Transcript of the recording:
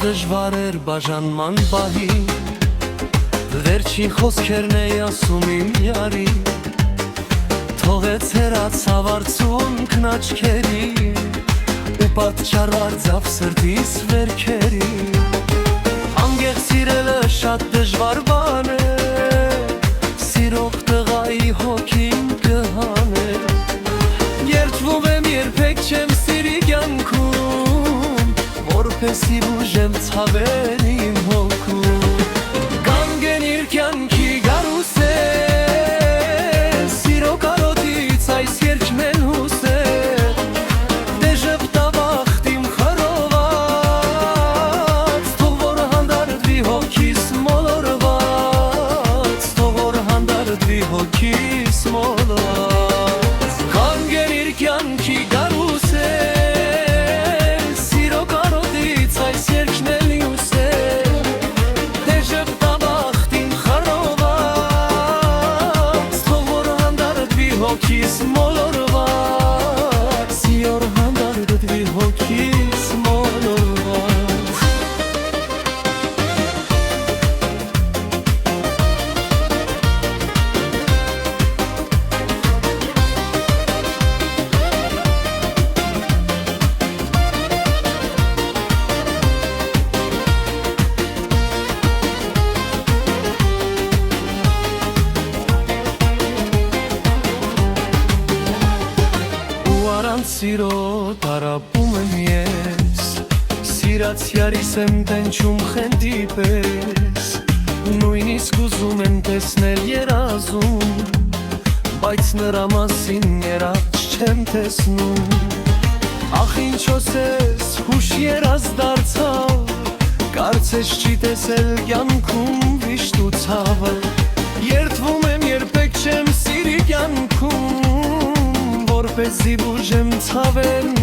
դժվար էր բաժանման պահին, վերջին խոսքերն էի ասում իմ յարի, թողեց հեռացավ արցունքն աչքերի ու պատճառ ձավ սրտիս վերքերի։ Անգեղ սիրելը շատ դժվար բան է, սիրող տղայի հոգին կհան է, երդվում եմ երբեք չեմ սիրի կյանքում, որպեսի բուժեմ ցավեր իմ հոգում։ Գանգեն իր կյանքի գարուս է, սիրո կարոտից այս երկն են հուս է, դե ժպտա վախտ իմ խռոված, թող որ հանդարտվի հոգիս մոլորված, թող որ հանդարտվի հոգիս մոլորված։ Գանգեն իր կյանքի գարուս է, սիրո կարոտից այս երկն էլ հուս է, դե ժպտա վախտ իմ խռոված, թող որ հանդարտվի հոգիս մոլորված, սիրո հանդարտվի հոգիս մոլորված։ Առանց սիրո տարապում եմ ես, սիրած յարիս եմ տենչում խենտի պես, նույնիսկ ուզում եմ տեսնել երազում, բայց նրա մասին երազ չեմ տեսնում։ Ախ ինչոս ես հուշ երազ դարձավ, կարծես չի տեսել կյանքում վիշտ ու ցավը, երդվում եմ երբեք չեմ սիրի կյանքում, որպեսզի բուժեմ ցավերն